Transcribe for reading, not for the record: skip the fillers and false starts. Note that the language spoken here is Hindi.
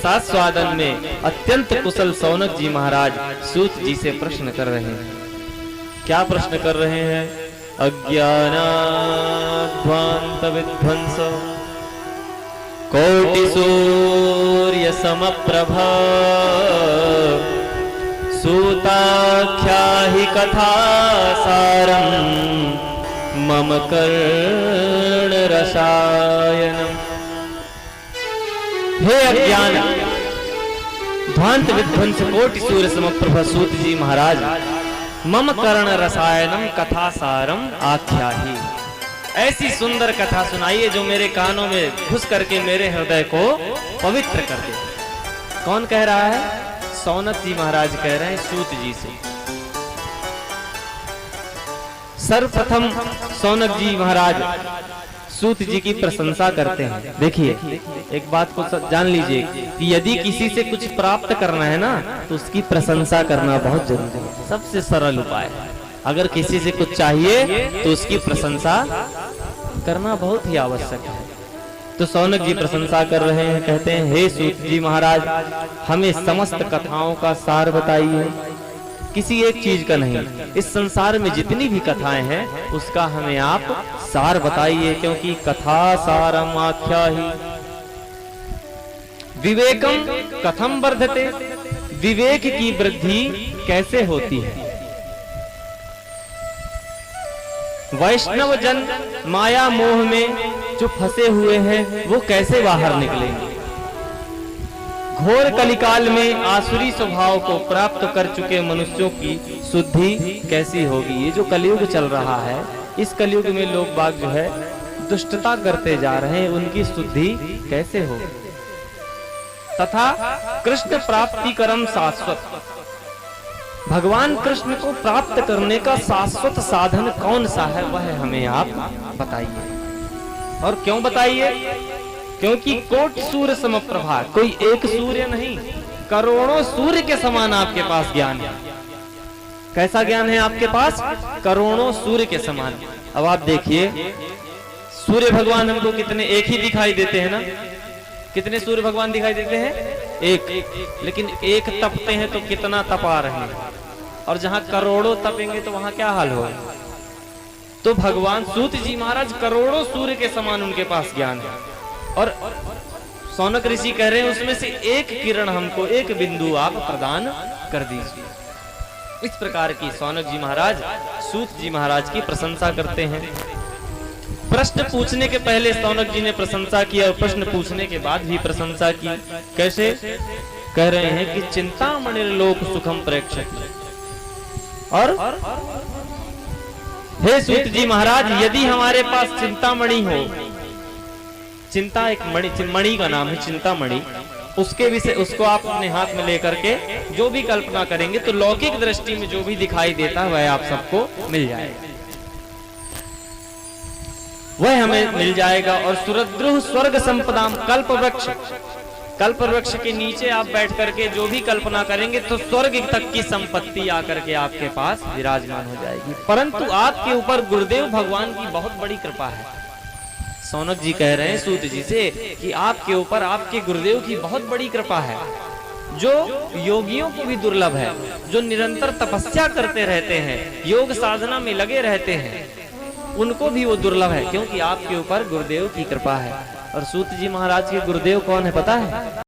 सात स्वादन में अत्यंत कुशल सौनक जी महाराज सूत जी से प्रश्न कर रहे हैं। क्या प्रश्न कर रहे हैं? अज्ञानाध्वांत विध्वंस कोटि सूर्य समप्रभा सूताख्याहि कथा सारम मम कर्ण रसायनम। हे अज्ञान ध्वांत विध्वंस कोटि सूर्य समप्रभा सूत जी महाराज, मम कर्ण रसायनम कथा सारम आख्याहि। ऐसी सुंदर कथा सुनाइए जो मेरे कानों में घुस करके मेरे हृदय को पवित्र कर दे। कौन कह रहा है? सौनक जी महाराज कह रहे हैं सूत जी से। सर्वप्रथम सौनक जी महाराज सूत जी की प्रशंसा करते हैं। देखिए, एक बात को जान लीजिए कि यदि किसी से कुछ प्राप्त करना है ना, तो उसकी प्रशंसा करना बहुत जरूरी है। सबसे सरल उपाय है। अगर किसी से कुछ चाहिए तो उसकी प्रशंसा करना बहुत ही आवश्यक है। तो सौनक जी प्रशंसा कर रहे हैं, कहते हैं हे सूत जी महाराज, हमें समस्त कथाओं का सार बताइए, किसी एक चीज का नहीं। इस संसार में जितनी भी कथाएं हैं उसका हमें आप सार बताइए, क्योंकि कथा सारम आख्याहि। विवेकम कथम वर्धते, विवेक की वृद्धि कैसे होती है? वैष्णव जन माया मोह में जो फंसे हुए हैं वो कैसे बाहर निकलेंगे? घोर कलिकाल में आसुरी स्वभाव को प्राप्त कर चुके मनुष्यों की शुद्धि कैसी होगी? ये जो कलयुग चल रहा है, इस कलयुग में लोग बाग जो है दुष्टता करते जा रहे हैं, उनकी शुद्धि कैसे होगी? तथा कृष्ण प्राप्ति करम शाश्वत, भगवान कृष्ण को प्राप्त करने का शाश्वत साधन कौन सा है, वह हमें आप बताइए। और क्यों बताइए? क्योंकि कोट सूर्य समप्रभा, कोई एक सूर्य नहीं, करोड़ों सूर्य के समान आपके पास ज्ञान है। कैसा ज्ञान है आपके पास? करोड़ों सूर्य के समान। अब आप देखिए, सूर्य भगवान हमको कितने, एक ही दिखाई देते हैं ना? कितने सूर्य भगवान दिखाई देते हैं? एक। लेकिन एक तपते हैं तो कितना तपा रहे हैं, और जहां करोड़ों तपेंगे तो वहां क्या हाल होगा? तो भगवान सूत जी महाराज करोड़ों सूर्य के समान उनके पास ज्ञान है। और सौनक ऋषि कह रहे हैं उसमें से एक किरण हमको, एक बिंदु आप प्रदान कर दीजिए। इस प्रकार की सौनक जी महाराज सूत जी महाराज की प्रशंसा करते हैं। प्रश्न पूछने के पहले सौनक जी ने प्रशंसा की और प्रश्न पूछने के बाद भी प्रशंसा की। कैसे? कह रहे हैं कि चिंतामणि लोक सुखम प्रेक्षति। और हे सूत जी महाराज, यदि हमारे पास चिंतामणि हो, चिंता एक मणि का नाम है चिंतामणि, उसके विषय उसको आप अपने हाथ में लेकर के जो भी कल्पना करेंगे तो लौकिक दृष्टि में जो भी दिखाई देता है वह आप सबको मिल जाएगा, वह हमें मिल जाएगा। और सुरद्रुह स्वर्ग संपदाम, कल्प वृक्ष के नीचे आप बैठ करके जो भी कल्पना करेंगे तो स्वर्ग तक की संपत्ति आकर के आपके पास विराजमान हो जाएगी। परंतु आपके ऊपर गुरुदेव भगवान की बहुत बड़ी कृपा है। सौनक जी कह रहे हैं सूत जी से कि आपके ऊपर आपके गुरुदेव की बहुत बड़ी कृपा है, जो योगियों को भी दुर्लभ है, जो निरंतर तपस्या करते रहते हैं, योग साधना में लगे रहते हैं, उनको भी वो दुर्लभ है, क्योंकि आपके ऊपर गुरुदेव की कृपा है। और सूत जी महाराज के गुरुदेव कौन है पता है?